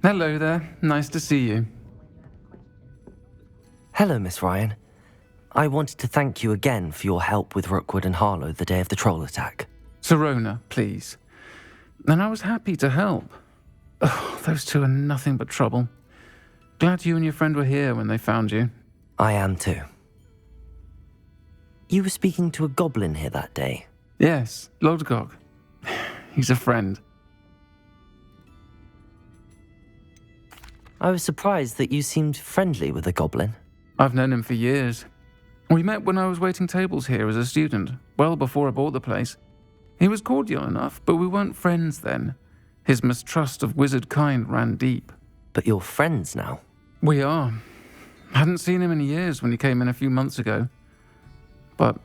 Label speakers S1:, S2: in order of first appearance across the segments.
S1: Hello there. Nice to see you.
S2: Hello, Miss Ryan. I wanted to thank you again for your help with Rookwood and Harlow the day of the troll attack.
S1: Sirona, please. And I was happy to help. Oh, those two are nothing but trouble. Glad you and your friend were here when they found you.
S2: I am too. You were speaking to a goblin here that day?
S1: Yes, Lodgok. He's a friend.
S2: I was surprised that you seemed friendly with the goblin.
S1: I've known him for years. We met when I was waiting tables here as a student, well before I bought the place. He was cordial enough, but we weren't friends then. His mistrust of wizard kind ran deep.
S2: But you're friends now?
S1: We are. Hadn't seen him in years when he came in a few months ago. But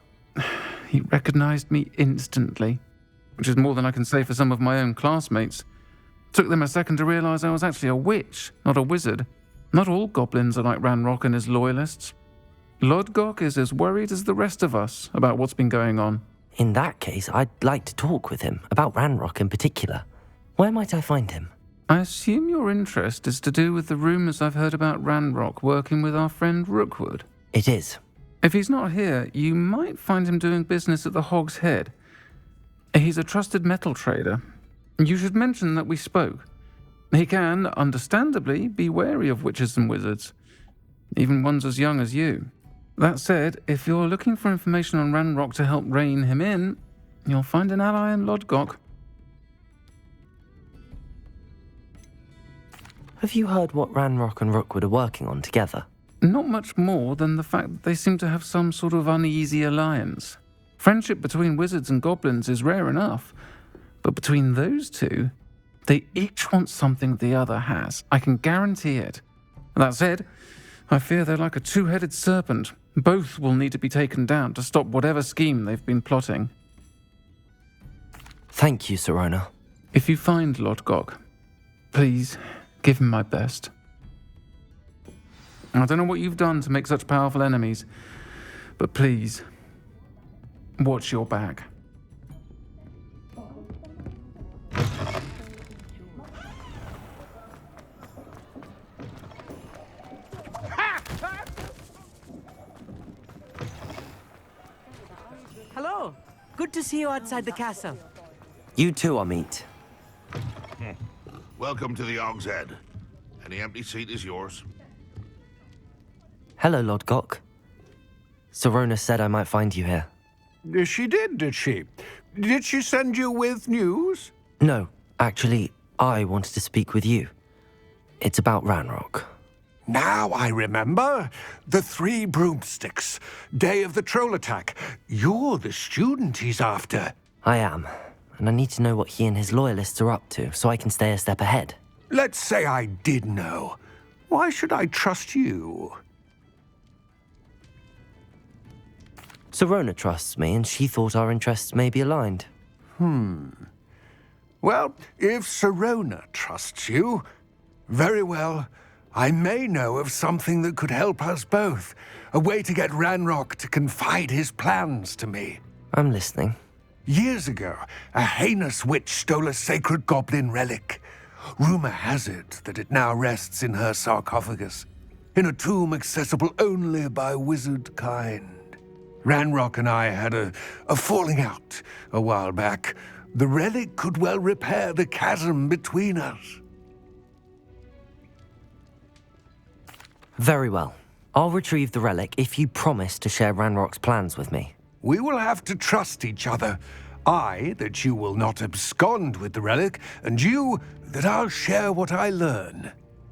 S1: he recognized me instantly, which is more than I can say for some of my own classmates. Took them a second to realize I was actually a witch, not a wizard. Not all goblins are like Ranrock and his loyalists. Lodgok is as worried as the rest of us about what's been going on.
S2: In that case, I'd like to talk with him, about Ranrock in particular. Where might I find him?
S1: I assume your interest is to do with the rumors I've heard about Ranrock working with our friend Rookwood.
S2: It is.
S1: If he's not here, you might find him doing business at the Hog's Head. He's a trusted metal trader. You should mention that we spoke. He can, understandably, be wary of witches and wizards, even ones as young as you. That said, if you're looking for information on Ranrock to help rein him in, you'll find an ally in Lodgok.
S2: Have you heard what Ranrock and Rookwood are working on together?
S1: Not much more than the fact that they seem to have some sort of uneasy alliance. Friendship between wizards and goblins is rare enough, but between those two, they each want something the other has. I can guarantee it. That said, I fear they're like a two-headed serpent. Both will need to be taken down to stop whatever scheme they've been plotting.
S2: Thank you, Sirona.
S1: If you find Lodgok, please give him my best. I don't know what you've done to make such powerful enemies, but please, watch your back.
S3: Hello. Good to see you outside the castle.
S2: You too, Amit.
S4: Welcome to the Hog's Head. Any empty seat is yours.
S2: Hello, Lodgok. Sirona said I might find you here.
S5: She did she? Did she send you with news?
S2: No, actually, I wanted to speak with you. It's about Ranrock.
S5: Now I remember. The 3 broomsticks. Day of the troll attack. You're the student he's after.
S2: I am, and I need to know what he and his loyalists are up to so I can stay a step ahead.
S5: Let's say I did know. Why should I trust you?
S2: Sirona trusts me, and she thought our interests may be aligned.
S5: Well, if Sirona trusts you, very well. I may know of something that could help us both. A way to get Ranrock to confide his plans to me.
S2: I'm listening.
S5: Years ago, a heinous witch stole a sacred goblin relic. Rumor has it that it now rests in her sarcophagus, in a tomb accessible only by wizard kind. Ranrock and I had a falling out a while back. The relic could well repair the chasm between us.
S2: Very well. I'll retrieve the relic if you promise to share Ranrock's plans with me.
S5: We will have to trust each other. I, that you will not abscond with the relic, and you, that I'll share what I learn.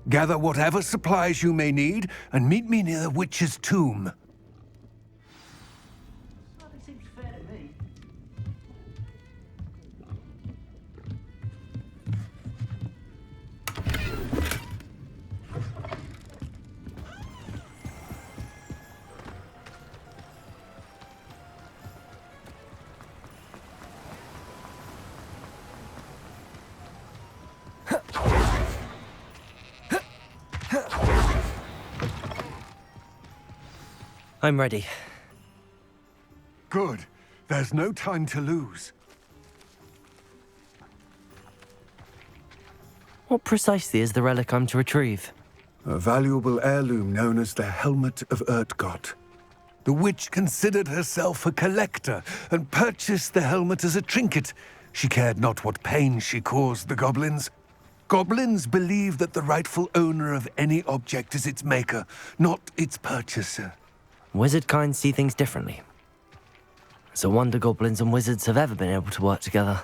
S5: Gather whatever supplies you may need, and meet me near the witch's tomb.
S2: I'm ready.
S5: Good. There's no time to lose.
S2: What precisely is the relic I'm to retrieve?
S5: A valuable heirloom known as the Helmet of Urtkot. The witch considered herself a collector and purchased the helmet as a trinket. She cared not what pain she caused the goblins. Goblins believe that the rightful owner of any object is its maker, not its purchaser.
S2: Wizard kind see things differently. It's a wonder goblins and wizards have ever been able to work together.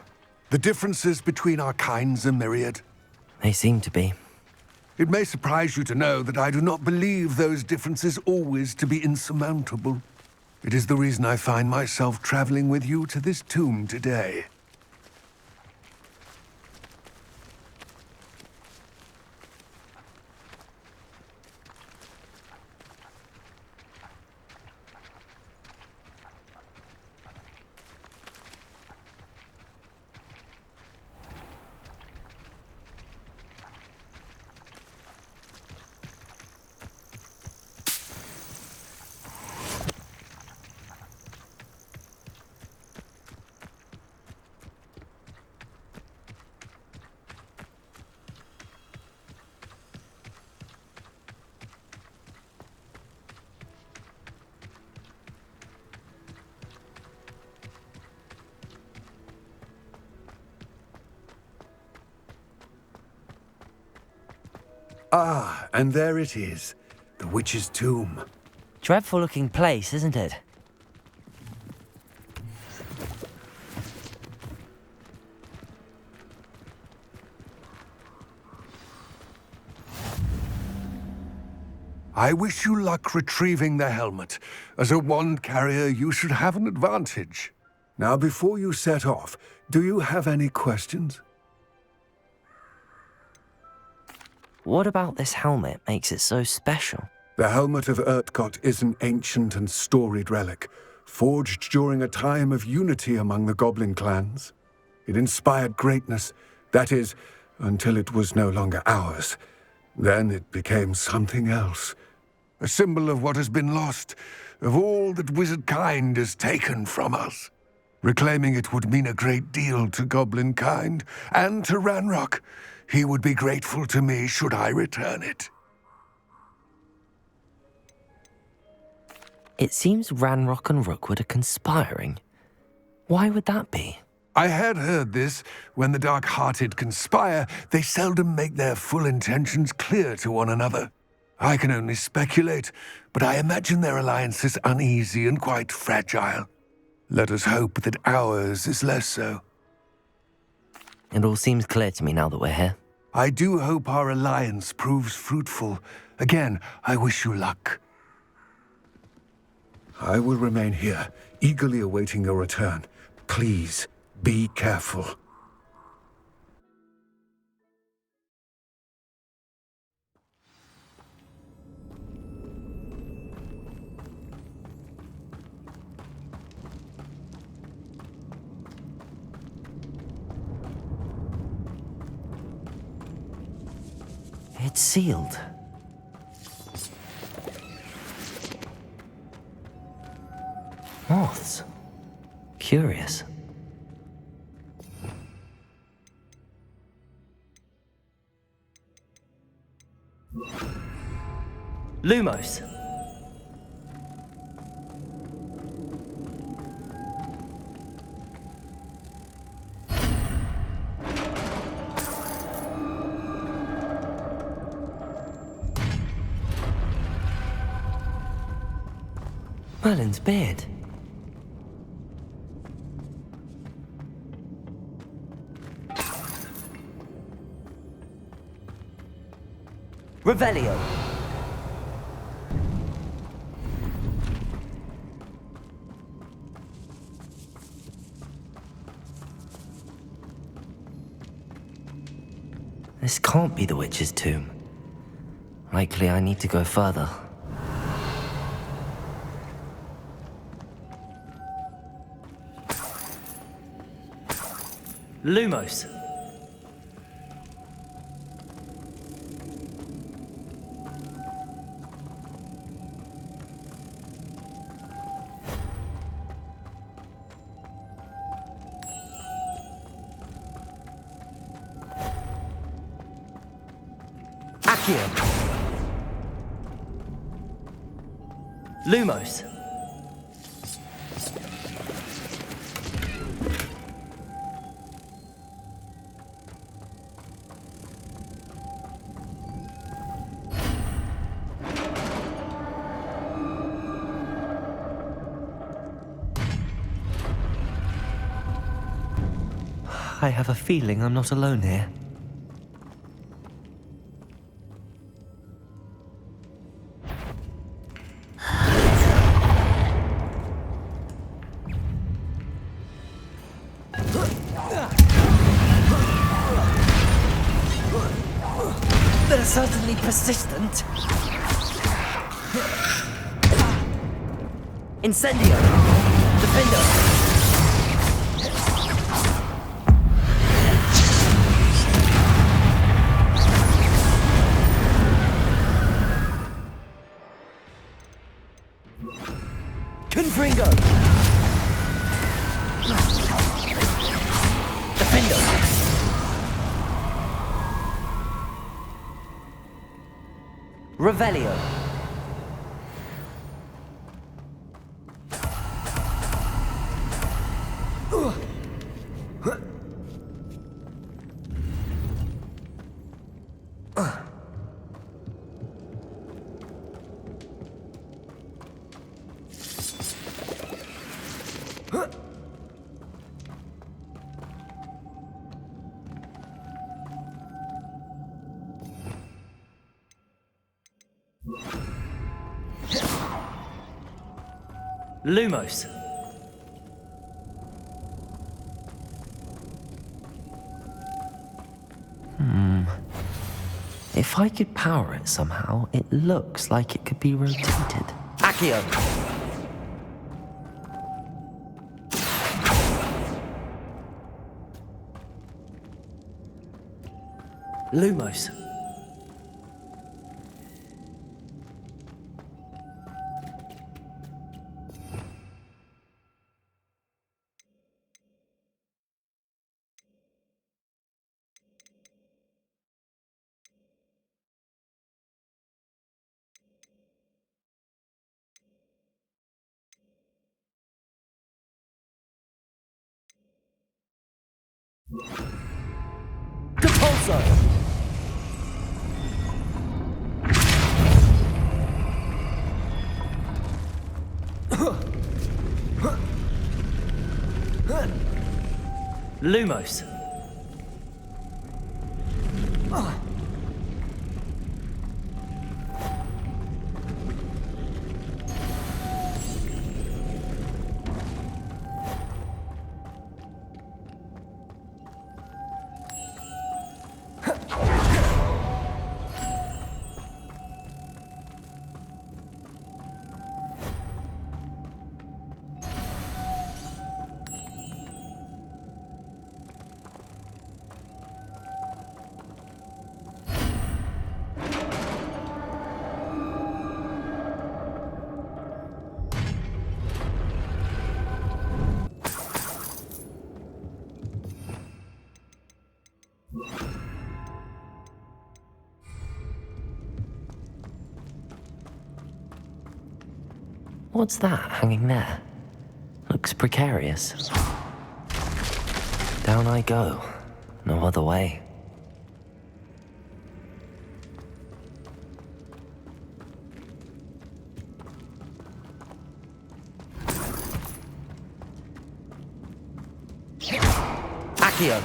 S5: The differences between our kinds are myriad.
S2: They seem to be.
S5: It may surprise you to know that I do not believe those differences always to be insurmountable. It is the reason I find myself traveling with you to this tomb today. Ah, and there it is, the witch's tomb.
S2: Dreadful looking place, isn't it?
S5: I wish you luck retrieving the helmet. As a wand carrier, you should have an advantage. Now, before you set off, do you have any questions?
S2: What about this helmet makes it so special?
S5: The Helmet of Urtkot is an ancient and storied relic, forged during a time of unity among the goblin clans. It inspired greatness, that is, until it was no longer ours. Then it became something else. A symbol of what has been lost, of all that wizard kind has taken from us. Reclaiming it would mean a great deal to goblin kind, and to Ranrock. He would be grateful to me should I return it.
S2: It seems Ranrock and Rookwood are conspiring. Why would that be?
S5: I had heard this. When the dark-hearted conspire, they seldom make their full intentions clear to one another. I can only speculate, but I imagine their alliance is uneasy and quite fragile. Let us hope that ours is less so.
S2: It all seems clear to me now that we're here.
S5: I do hope our alliance proves fruitful. Again, I wish you luck. I will remain here, eagerly awaiting your return. Please, be careful.
S2: It's sealed. Moths. Curious. Lumos. Merlin's beard. Revelio. This can't be the witch's tomb. Likely I need to go further. Lumos. Accio. Lumos. I have a feeling I'm not alone here.
S3: They're certainly persistent.
S2: Incendio. Defendo. Confringo. Defendo. Revelio. Lumos. If I could power it somehow, it looks like it could be rotated. Accio. Lumos. Depulso. Lumos. What's that hanging there? Looks precarious. Down I go. No other way. Accio.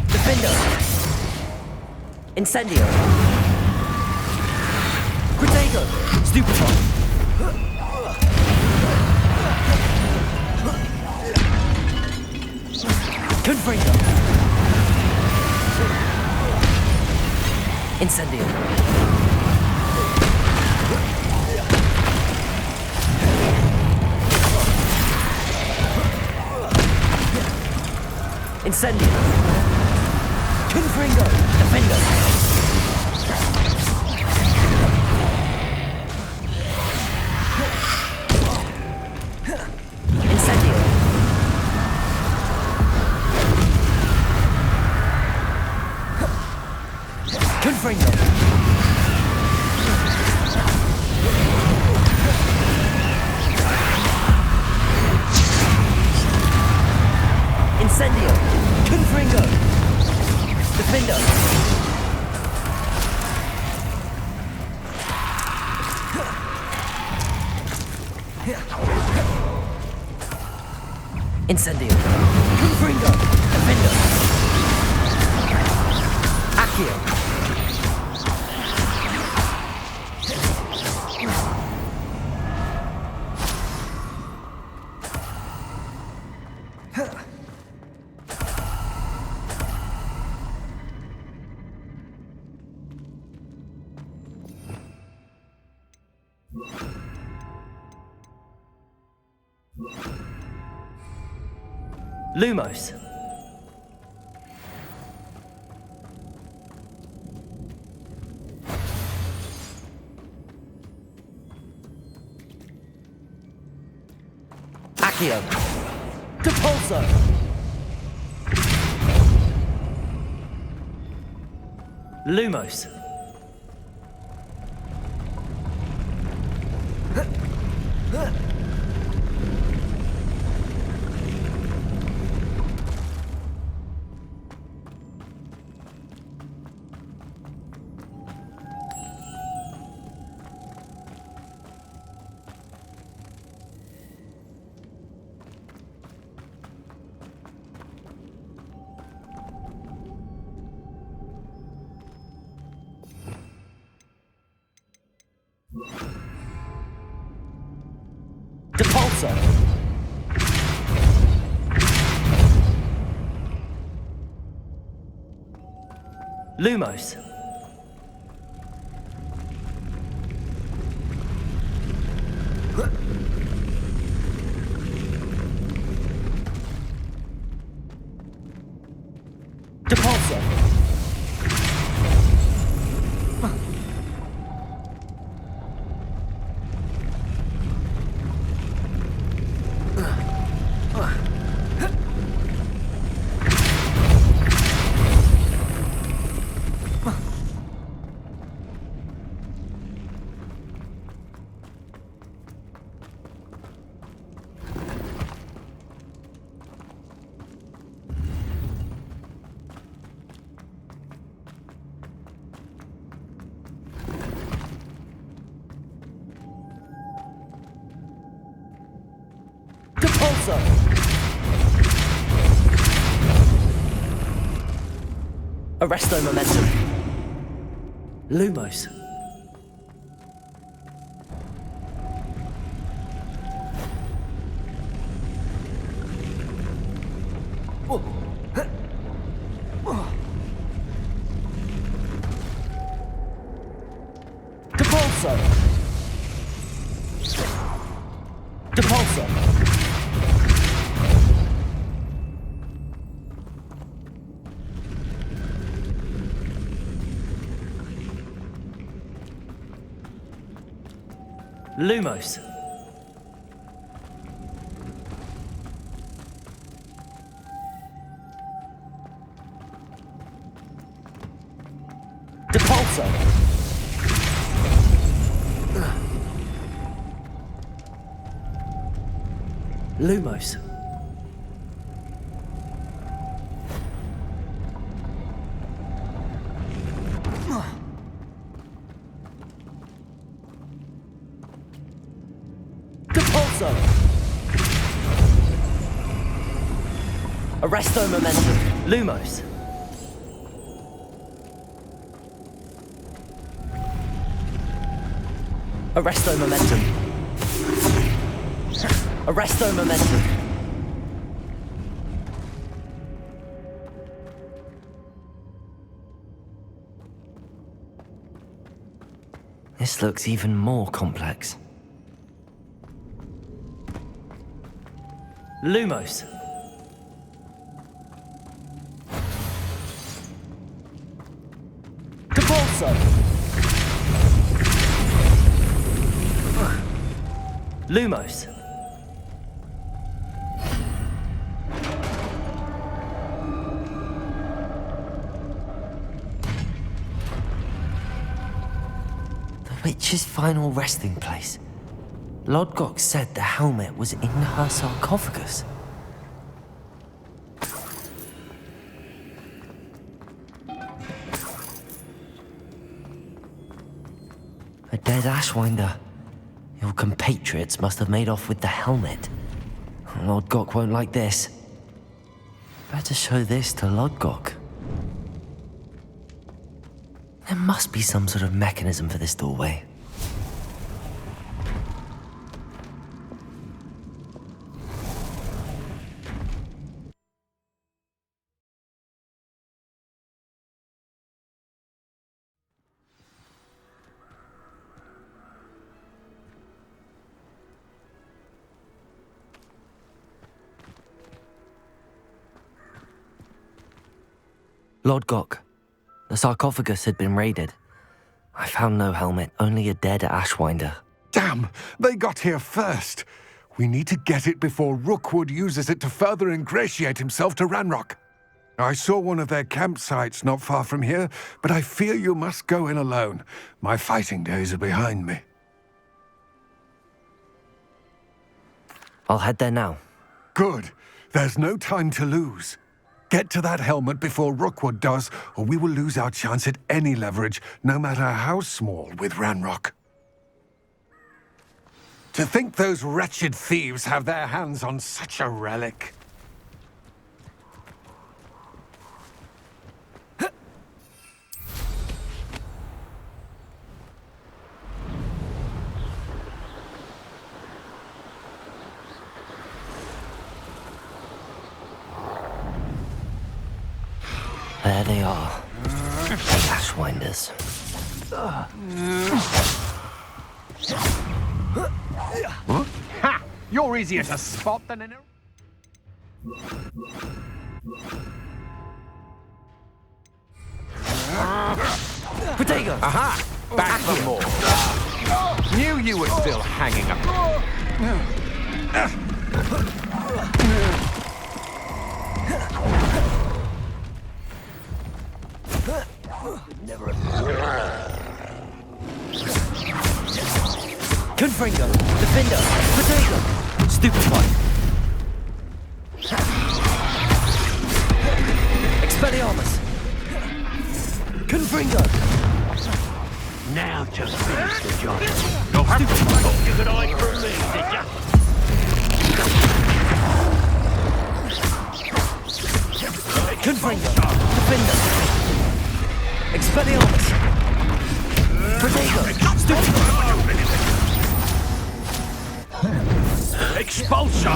S3: Defender! Incendio! Protego! Stupefy! Confringo! Incendio! Incendio! Confringo! Defender! Incendio! Confringo! Incendio! Confringo! Defender! Incendio! Confringo! Defender! Accio! Lumos. Accio. Depulso. Lumos. Depulso. Lumos. Depulso. Depulso. Arresto momentum. Lumos. Depulso. Depulso. Lumos. Depulso. Lumos. Depulso. Arresto momentum. Lumos. Arresto momentum. Arresto momentum.
S2: This looks even more complex.
S3: Lumos. Capulso. Lumos.
S2: The witch's final resting place. Lodgok said the helmet was in her sarcophagus. A dead Ashwinder. Your compatriots must have made off with the helmet. Lodgok won't like this. Better show this to Lodgok. There must be some sort of mechanism for this doorway. Lodgok, the sarcophagus had been raided. I found no helmet, only a dead Ashwinder.
S5: Damn! They got here first. We need to get it before Rookwood uses it to further ingratiate himself to Ranrock. I saw one of their campsites not far from here, but I fear you must go in alone. My fighting days are behind me.
S2: I'll head there now.
S5: Good. There's no time to lose. Get to that helmet before Rookwood does, or we will lose our chance at any leverage, no matter how small, with Ranrock. To think those wretched thieves have their hands on such a relic.
S2: There they are. The Ashwinders.
S6: Ha! You're easier to spot than an...
S3: Protego.
S6: Aha! Back for more. Knew you were still hanging up.
S3: Confringo. Defender. Protego. Stupefy. Expelliarmus. Confringo.
S7: Now just finish the job. You'll have to thought you could hide from me, did ya?
S3: Confringo. Defender. Expelliarmus. Protego. Stupefy.
S7: Expulso!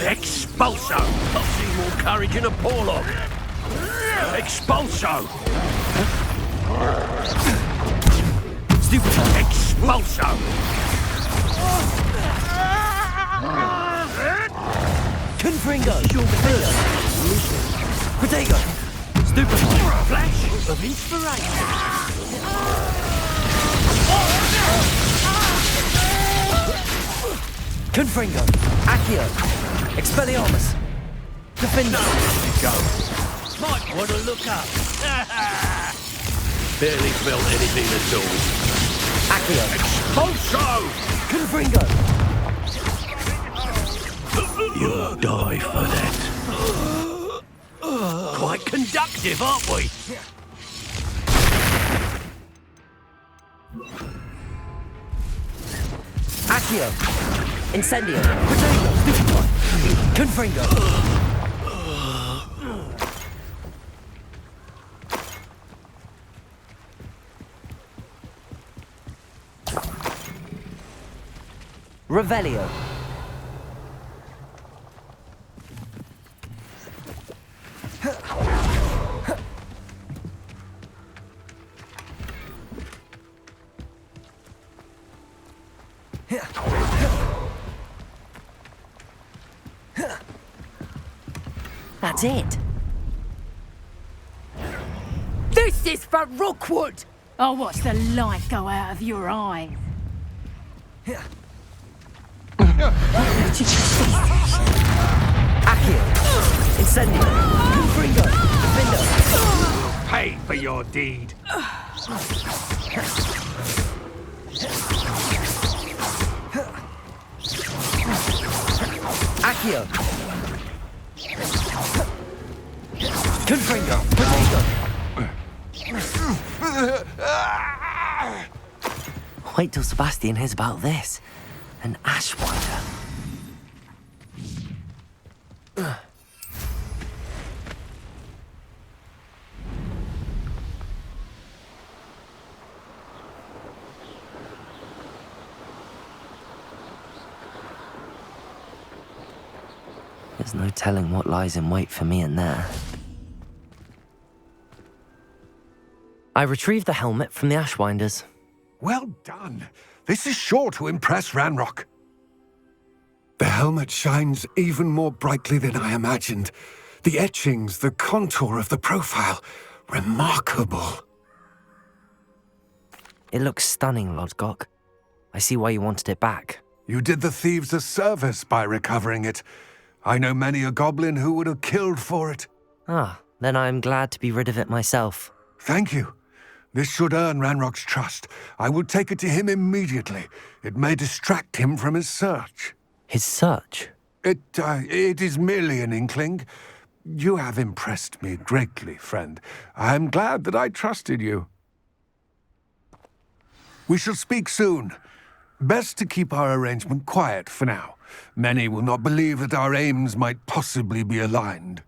S7: Expulso! I've seen more courage in a Porlock. Expulso!
S3: Stupefy.
S7: Expulso!
S3: Confringo. Defender. Protego. Stupefy.
S7: Flash of inspiration!
S3: Confringo. Accio. Expelliarmus. Defender.
S7: Go. Might want to look up. Barely felt anything at all.
S3: Accio.
S7: Expulso!
S3: Confringo.
S7: You'll die for that. Quite conductive, aren't we?
S3: Accio. Incendio. Protego. Stupefy. Confringo! Revelio.
S2: That's it.
S8: This is for Rookwood! I'll watch the light go out of your eyes.
S3: Accio. Incendio. Confringo. Defendo.
S7: Pay for your deed.
S3: Accio. Confringo. Protego.
S2: Wait till Sebastian hears about this. An Ashwinder. There's no telling what lies in wait for me in there. I retrieved the helmet from the Ashwinders.
S5: Well done. This is sure to impress Ranrock. The helmet shines even more brightly than I imagined. The etchings, the contour of the profile, remarkable.
S2: It looks stunning, Lodgok. I see why you wanted it back.
S5: You did the thieves a service by recovering it. I know many a goblin who would have killed for it.
S2: Ah, then I am glad to be rid of it myself.
S5: Thank you. This should earn Ranrock's trust. I will take it to him immediately. It may distract him from his search.
S2: His search?
S5: It is merely an inkling. You have impressed me greatly, friend. I am glad that I trusted you. We shall speak soon. Best to keep our arrangement quiet for now. Many will not believe that our aims might possibly be aligned.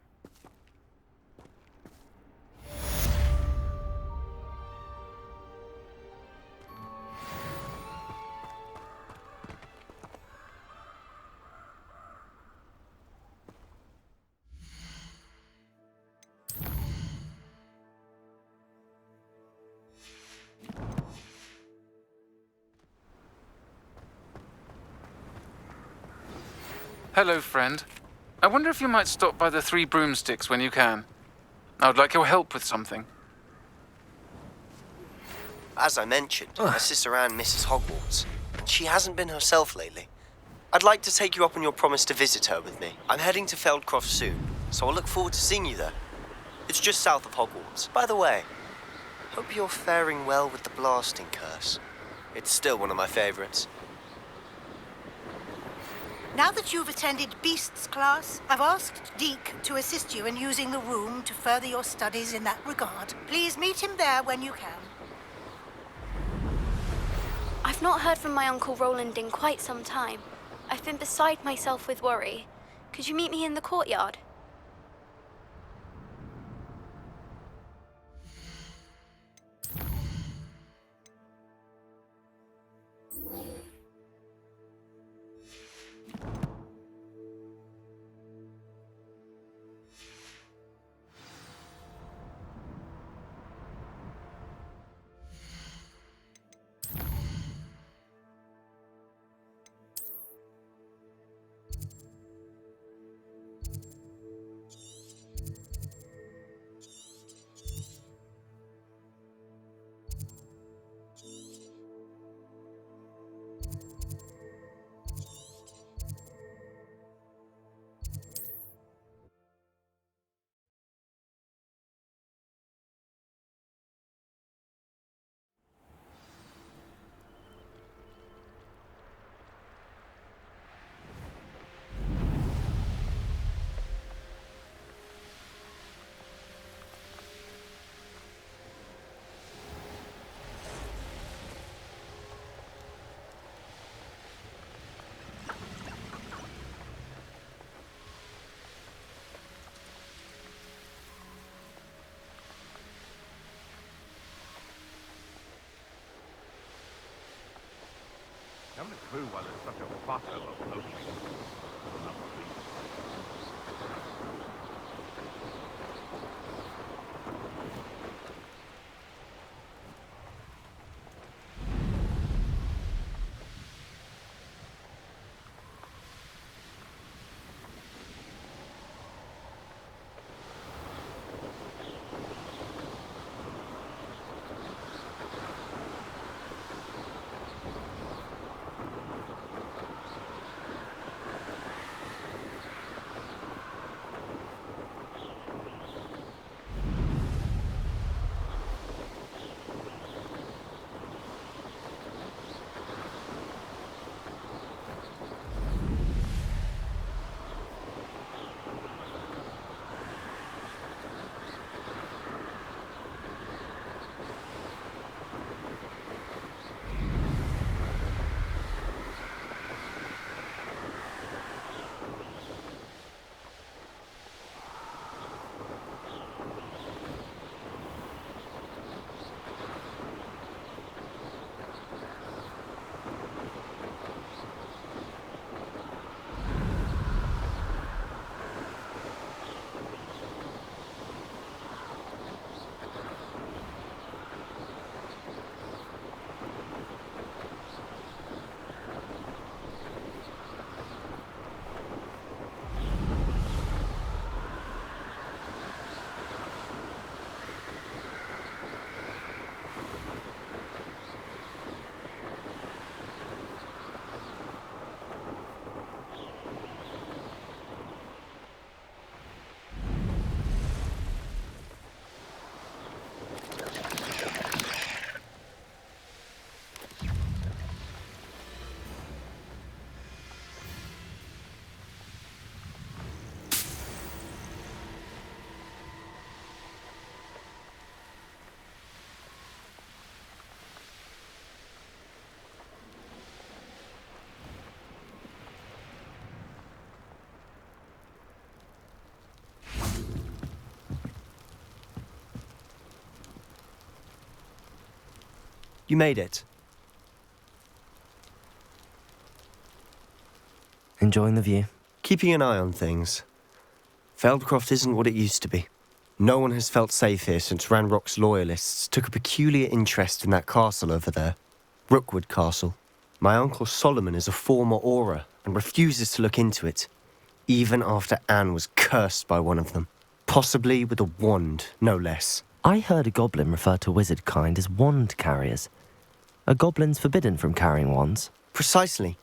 S1: Hello, friend. I wonder if you might stop by the Three Broomsticks when you can. I would like your help with something.
S9: As I mentioned, my sister Anne misses Hogwarts, and she hasn't been herself lately. I'd like to take you up on your promise to visit her with me. I'm heading to Feldcroft soon, so I'll look forward to seeing you there. It's just south of Hogwarts. By the way, hope you're faring well with the blasting curse. It's still one of my favorites.
S10: Now that you've attended Beasts class, I've asked Deke to assist you in using the room to further your studies in that regard. Please meet him there when you can.
S11: I've not heard from my Uncle Roland in quite some time. I've been beside myself with worry. Could you meet me in the courtyard?
S4: through while there's such a fuss over poaching. Another reason.
S9: You made it.
S2: Enjoying the view?
S9: Keeping an eye on things. Feldcroft isn't what it used to be. No one has felt safe here since Ranrock's loyalists took a peculiar interest in that castle over there. Rookwood Castle. My uncle Solomon is a former Auror and refuses to look into it, even after Anne was cursed by one of them. Possibly with a wand, no less.
S2: I heard a goblin refer to wizard kind as wand carriers. Are goblins forbidden from carrying wands?
S9: Precisely.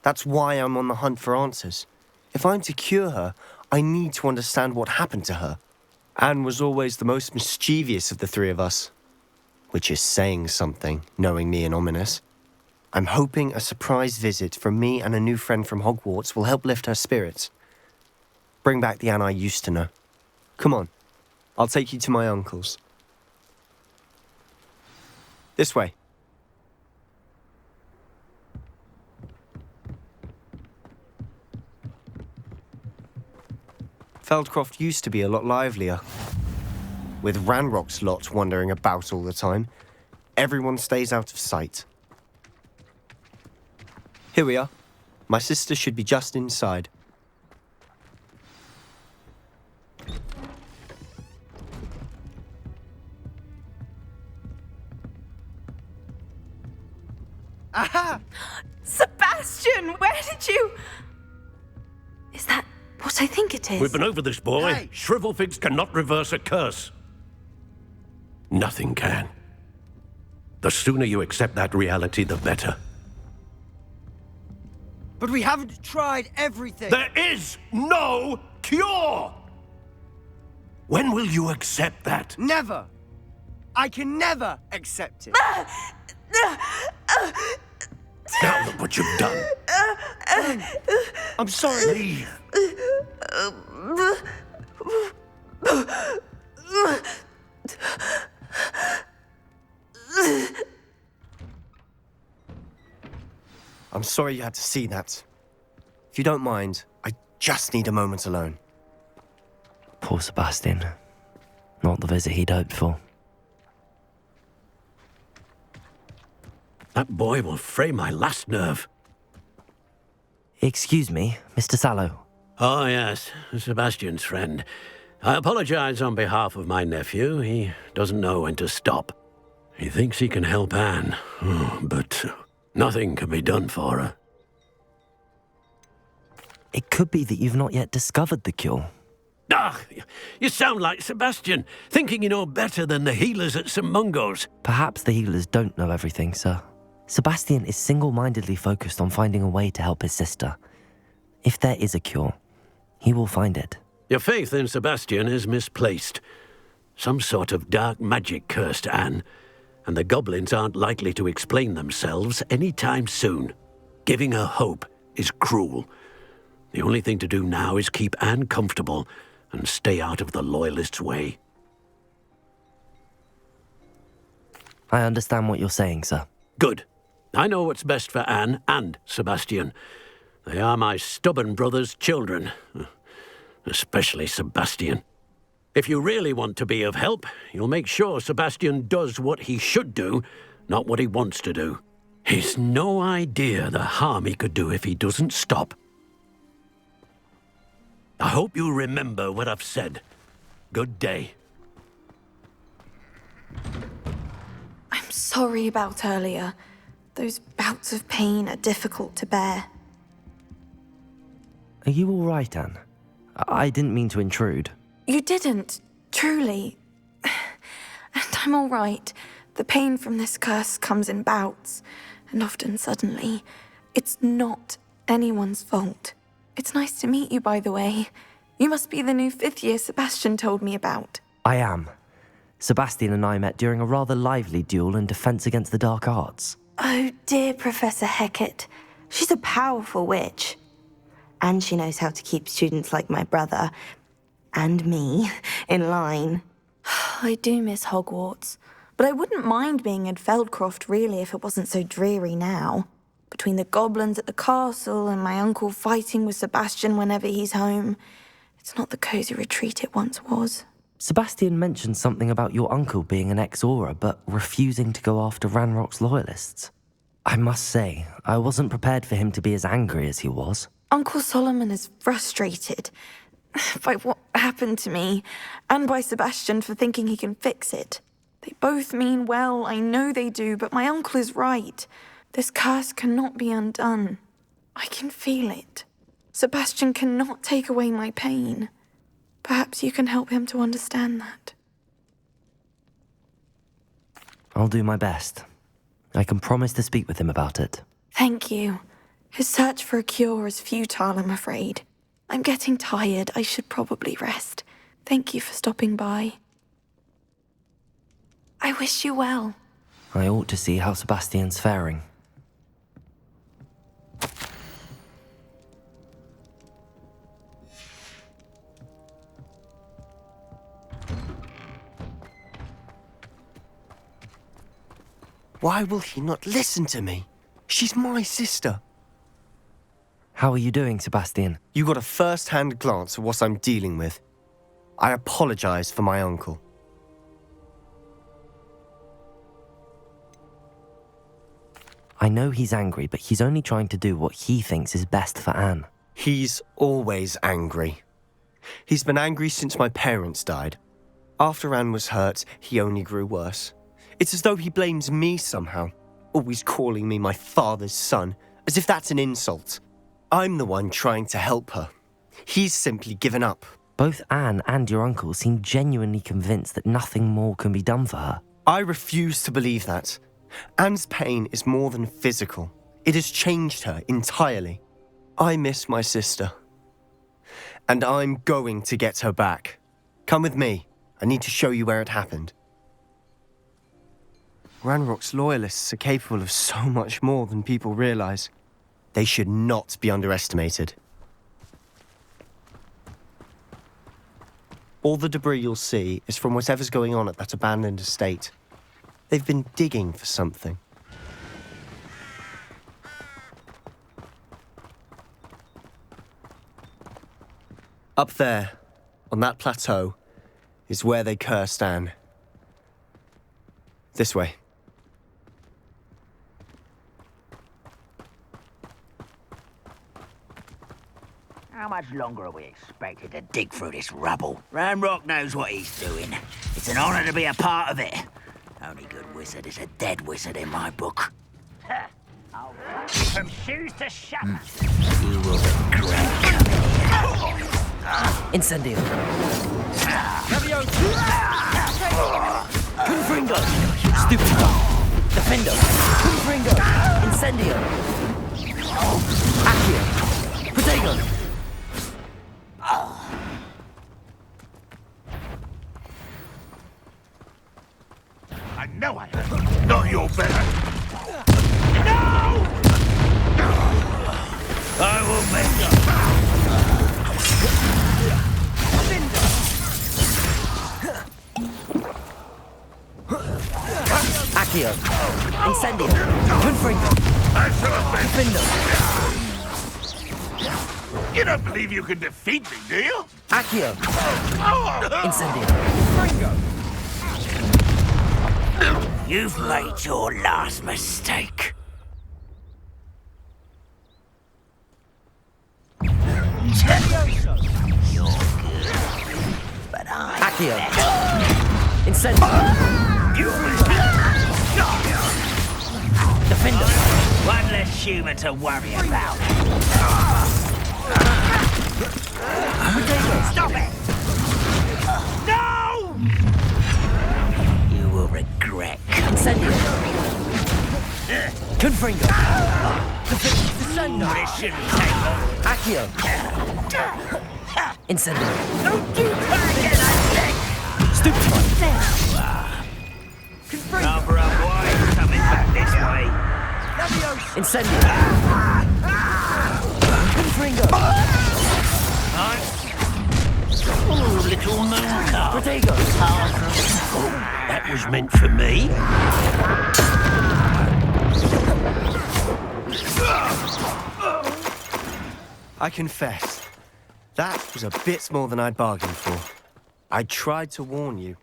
S9: That's why I'm on the hunt for answers. If I'm to cure her, I need to understand what happened to her. Anne was always the most mischievous of the three of us. Which is saying something, knowing me and ominous. I'm hoping a surprise visit from me and a new friend from Hogwarts will help lift her spirits. Bring back the Anne I used to know. Come on, I'll take you to my uncle's. This way. Feldcroft used to be a lot livelier. With Ranrock's lot wandering about all the time, everyone stays out of sight. Here we are. My sister should be just inside.
S12: Aha! Sebastian, where did you... Is that what I think it is?
S7: We've been over this, boy.
S12: Hey.
S7: Shrivelfigs cannot reverse a curse. Nothing can. The sooner you accept that reality, the better.
S3: But we haven't tried everything.
S7: There is no cure! When will you accept that?
S3: Never. I can never accept it.
S7: Now look what you've done.
S3: I'm sorry.
S7: Leave.
S9: I'm sorry you had to see that. If you don't mind, I just need a moment alone.
S2: Poor Sebastian. Not the visit he'd hoped for.
S7: That boy will fray my last nerve.
S2: Excuse me, Mr. Sallow.
S7: Oh, yes, Sebastian's friend. I apologize on behalf of my nephew. He doesn't know when to stop. He thinks he can help Anne, but nothing can be done for her.
S2: It could be that you've not yet discovered the cure.
S7: Ah, you sound like Sebastian, thinking you know better than the healers at St. Mungo's.
S2: Perhaps the healers don't know everything, sir. Sebastian is single-mindedly focused on finding a way to help his sister. If there is a cure, he will find it.
S7: Your faith in Sebastian is misplaced. Some sort of dark magic cursed Anne, and the goblins aren't likely to explain themselves anytime soon. Giving her hope is cruel. The only thing to do now is keep Anne comfortable and stay out of the Loyalists' way.
S2: I understand what you're saying, sir.
S7: Good. I know what's best for Anne and Sebastian. They are my stubborn brother's children. Especially Sebastian. If you really want to be of help, you'll make sure Sebastian does what he should do, not what he wants to do. He's no idea the harm he could do if he doesn't stop. I hope you remember what I've said. Good day.
S12: I'm sorry about earlier. Those bouts of pain are difficult to bear.
S2: Are you all right, Anne? I didn't mean to intrude.
S12: You didn't, truly. And I'm all right. The pain from this curse comes in bouts, and often suddenly. It's not anyone's fault. It's nice to meet you, by the way. You must be the new 5th year Sebastian told me about.
S2: I am. Sebastian and I met during a rather lively duel in defense against the dark arts.
S13: Oh dear, Professor Hecat. She's a powerful witch. And she knows how to keep students like my brother, and me, in line.
S12: I do miss Hogwarts, but I wouldn't mind being in Feldcroft really if it wasn't so dreary now. Between the goblins at the castle and my uncle fighting with Sebastian whenever he's home, it's not the cosy retreat it once was.
S2: Sebastian mentioned something about your uncle being an ex-Aura, but refusing to go after Ranrock's loyalists. I must say, I wasn't prepared for him to be as angry as he was.
S12: Uncle Solomon is frustrated by what happened to me, and by Sebastian for thinking he can fix it. They both mean well, I know they do, but my uncle is right. This curse cannot be undone. I can feel it. Sebastian cannot take away my pain. Perhaps you can help him to understand that.
S2: I'll do my best. I can promise to speak with him about it.
S12: Thank you. His search for a cure is futile, I'm afraid. I'm getting tired. I should probably rest. Thank you for stopping by. I wish you well.
S2: I ought to see how Sebastian's faring.
S9: Why will he not listen to me? She's my sister.
S2: How are you doing, Sebastian?
S9: You got a first-hand glance at what I'm dealing with. I apologize for my uncle.
S2: I know he's angry, but he's only trying to do what he thinks is best for Anne.
S9: He's always angry. He's been angry since my parents died. After Anne was hurt, he only grew worse. It's as though he blames me somehow, always calling me my father's son, as if that's an insult. I'm the one trying to help her. He's simply given up.
S2: Both Anne and your uncle seem genuinely convinced that nothing more can be done for her.
S9: I refuse to believe that. Anne's pain is more than physical. It has changed her entirely. I miss my sister. And I'm going to get her back. Come with me. I need to show you where it happened. Ranrock's loyalists are capable of so much more than people realize. They should not be underestimated. All the debris you'll see is from whatever's going on at that abandoned estate. They've been digging for something. Up there, on that plateau, is where they cursed Anne. This way.
S14: How much longer are we expected to dig through this rubble? Ranrock knows what he's doing. It's an honor to be a part of it. Only good wizard is a dead wizard in my book. I'll from shoes to shackles. You will regret coming here.
S2: Incendio.
S14: Confringo.
S2: Stupid dog. Defendo. Confringo. Incendio. Accio. Protego.
S4: I know I am. Not your better.
S14: No! I will make them.
S2: Accio. Incendio. Confringo. Defendo.
S4: You don't believe you can defeat me, do you?
S2: Accio. Incendio.
S14: You've made your last mistake. You're good, but I'm
S2: Accio. Incendio. Defendo.
S14: One less human to worry about. Stop it! No! You will regret.
S2: Incendio. Confringo.
S14: Defendo. This shouldn't take long.
S2: Accio. Incendio.
S14: Don't do that again, I think!
S2: Stupefy.
S14: Number of wives coming back this way.
S2: Incendio. Confringo.
S14: Oh, little moon calf.
S2: Protego.
S7: Oh, that was meant for me.
S9: I confess, that was a bit more than I'd bargained for. I tried to warn you.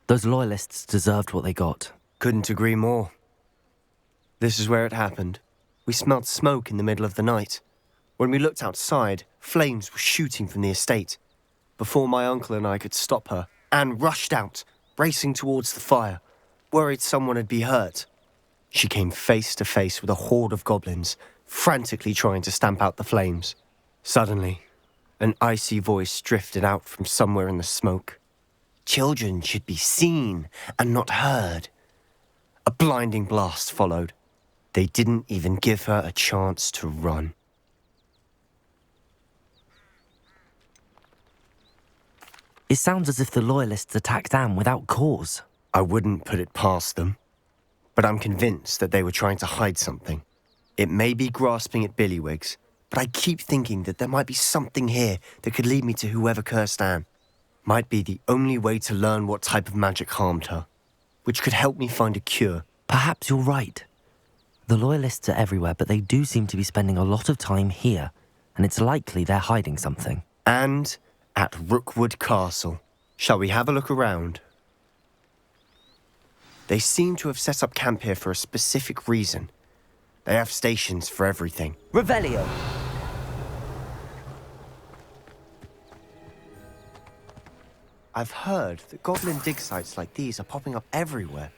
S2: Those loyalists deserved what they got.
S9: Couldn't agree more. This is where it happened. We smelled smoke in the middle of the night. When we looked outside, flames were shooting from the estate. Before my uncle and I could stop her, Anne rushed out, racing towards the fire, worried someone had been hurt. She came face to face with a horde of goblins, frantically trying to stamp out the flames. Suddenly, an icy voice drifted out from somewhere in the smoke. Children should be seen and not heard. A blinding blast followed. They didn't even give her a chance to run.
S2: It sounds as if the loyalists attacked Anne without cause.
S9: I wouldn't put it past them, but I'm convinced that they were trying to hide something. It may be grasping at Billywigs, but I keep thinking that there might be something here that could lead me to whoever cursed Anne. Might be the only way to learn what type of magic harmed her, which could help me find a cure.
S2: Perhaps you're right. The loyalists are everywhere, but they do seem to be spending a lot of time here, and it's likely they're hiding something.
S9: And at Rookwood Castle. Shall we have a look around? They seem to have set up camp here for a specific reason. They have stations for everything.
S2: Revelio.
S9: I've heard that goblin dig sites like these are popping up everywhere.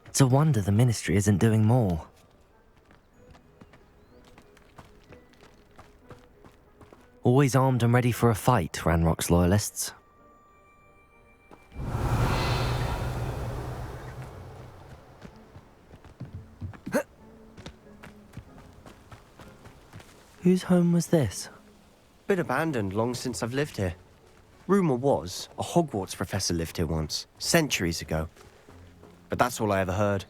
S2: It's a wonder the Ministry isn't doing more. Always armed and ready for a fight, Ranrock's loyalists. Whose home was this?
S9: Been abandoned long since I've lived here. Rumour was a Hogwarts professor lived here once, centuries ago. But that's all I ever heard.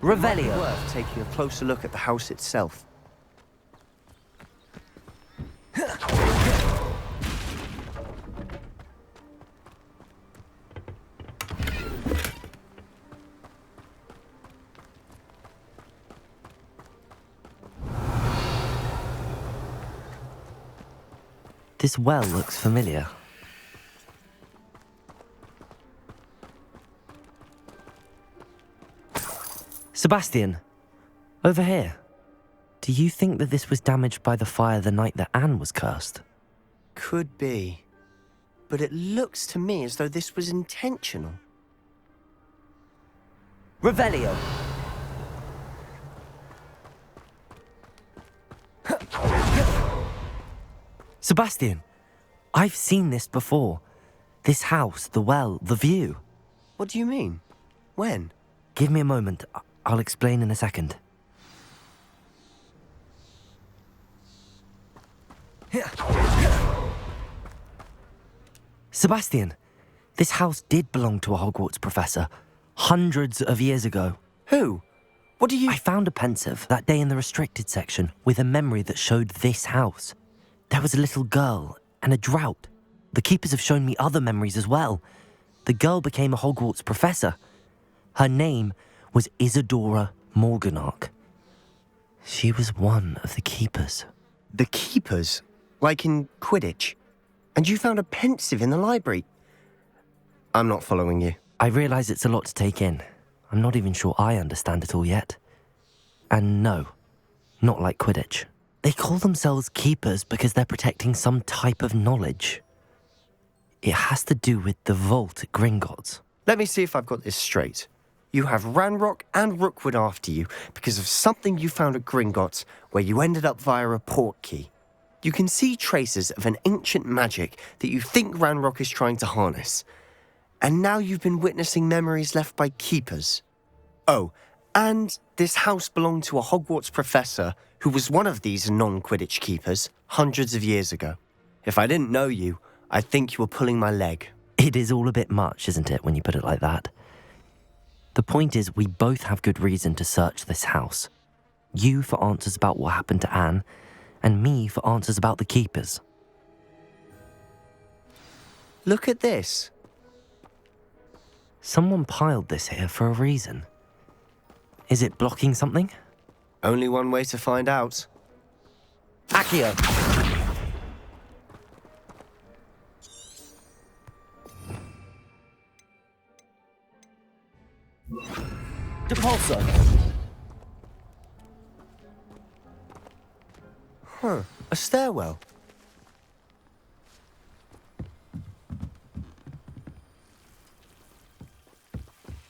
S2: Revelio.
S9: Might be worth taking a closer look at the house itself.
S2: This well looks familiar. Sebastian, over here. Do you think that this was damaged by the fire the night that Anne was cursed?
S9: Could be. But it looks to me as though this was intentional.
S2: Revelio. Sebastian, I've seen this before. This house, the well, the view.
S9: What do you mean? When?
S2: Give me a moment. I'll explain in a second. Sebastian, this house did belong to a Hogwarts professor, hundreds of years ago.
S9: Who? What do you...
S2: I found a pensive that day in the restricted section with a memory that showed this house. There was a little girl and a drought. The keepers have shown me other memories as well. The girl became a Hogwarts professor. Her name was Isadora Morganach. She was one of the keepers.
S9: The keepers? Like in Quidditch? And you found a pensive in the library? I'm not following you.
S2: I realise it's a lot to take in. I'm not even sure I understand it all yet. And no, not like Quidditch. They call themselves keepers because they're protecting some type of knowledge. It has to do with the vault at Gringotts.
S9: Let me see if I've got this straight. You have Ranrock and Rookwood after you because of something you found at Gringotts where you ended up via a portkey. You can see traces of an ancient magic that you think Ranrock is trying to harness. And now you've been witnessing memories left by keepers. Oh, and this house belonged to a Hogwarts professor who was one of these non-Quidditch keepers hundreds of years ago. If I didn't know you, I'd think you were pulling my leg.
S2: It is all a bit much, isn't it, when you put it like that? The point is, we both have good reason to search this house. You for answers about what happened to Anne, and me for answers about the keepers.
S9: Look at this.
S2: Someone piled this here for a reason. Is it blocking something?
S9: Only one way to find out.
S2: Accio! Depulso!
S9: Huh, a stairwell.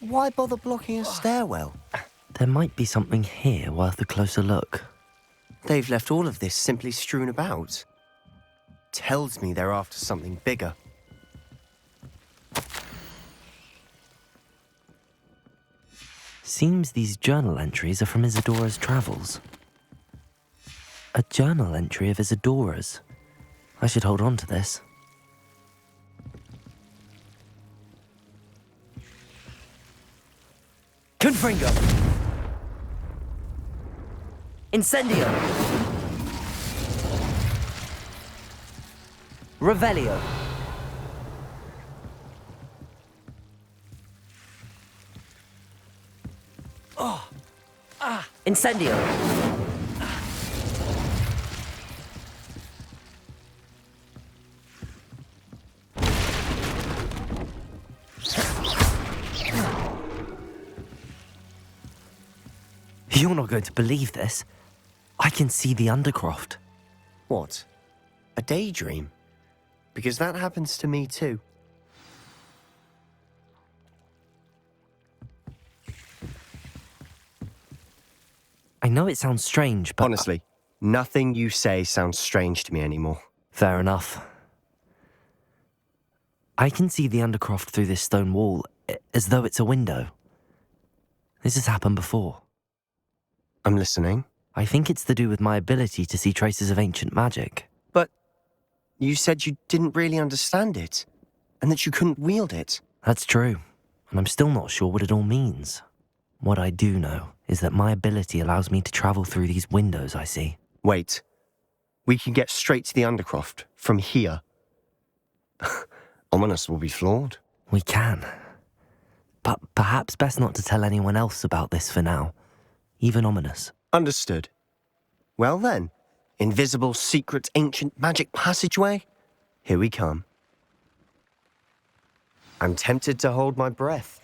S9: Why bother blocking a stairwell?
S2: There might be something here worth a closer look.
S9: They've left all of this simply strewn about. Tells me they're after something bigger.
S2: Seems these journal entries are from Isadora's travels. A journal entry of Isadora's. I should hold on to this. Confringo! Incendio! Revelio! Incendio! You're not going to believe this. I can see the Undercroft.
S9: What? A daydream? Because that happens to me too.
S2: I know it sounds strange, but...
S9: Honestly, nothing you say sounds strange to me anymore.
S2: Fair enough. I can see the Undercroft through this stone wall, as though it's a window. This has happened before.
S9: I'm listening.
S2: I think it's to do with my ability to see traces of ancient magic.
S9: But you said you didn't really understand it, and that you couldn't wield it.
S2: That's true, and I'm still not sure what it all means. What I do know is that my ability allows me to travel through these windows I see.
S9: Wait. We can get straight to the Undercroft from here. Ominous will be flawed.
S2: We can. But perhaps best not to tell anyone else about this for now. Even Ominous.
S9: Understood. Well then, invisible, secret, ancient magic passageway? Here we come. I'm tempted to hold my breath.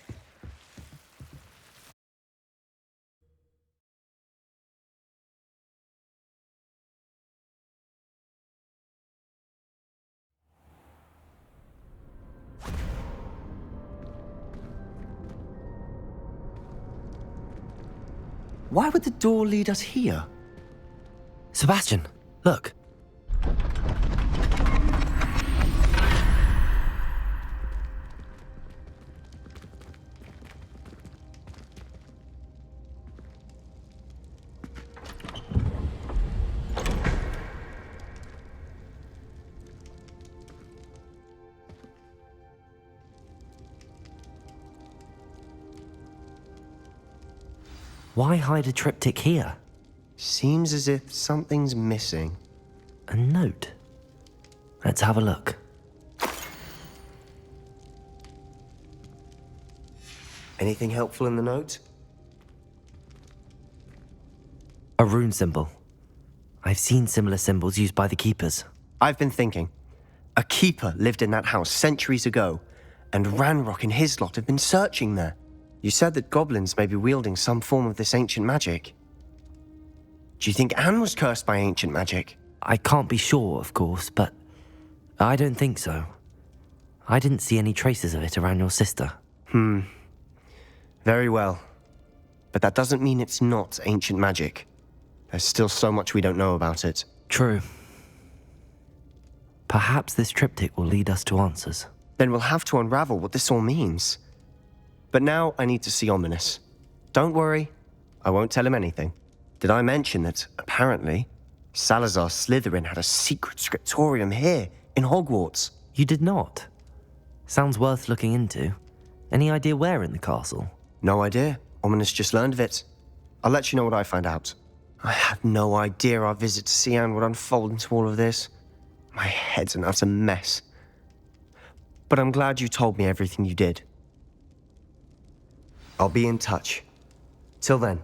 S9: Why would the door lead us here?
S2: Sebastian, look. Why hide a triptych here?
S9: Seems as if something's missing.
S2: A note. Let's have a look.
S9: Anything helpful in the note?
S2: A rune symbol. I've seen similar symbols used by the keepers.
S9: I've been thinking. A keeper lived in that house centuries ago, and Ranrock and his lot have been searching there. You said that goblins may be wielding some form of this ancient magic. Do you think Anne was cursed by ancient magic?
S2: I can't be sure, of course, but I don't think so. I didn't see any traces of it around your sister.
S9: Very well. But that doesn't mean it's not ancient magic. There's still so much we don't know about it.
S2: True. Perhaps this triptych will lead us to answers.
S9: Then we'll have to unravel what this all means. But now I need to see Ominous. Don't worry, I won't tell him anything. Did I mention that, apparently, Salazar Slytherin had a secret scriptorium here, in Hogwarts?
S2: You did not? Sounds worth looking into. Any idea where in the castle?
S9: No idea. Ominous just learned of it. I'll let you know what I find out. I had no idea our visit to see Anne would unfold into all of this. My head's an utter mess. But I'm glad you told me everything you did. I'll be in touch. Till then.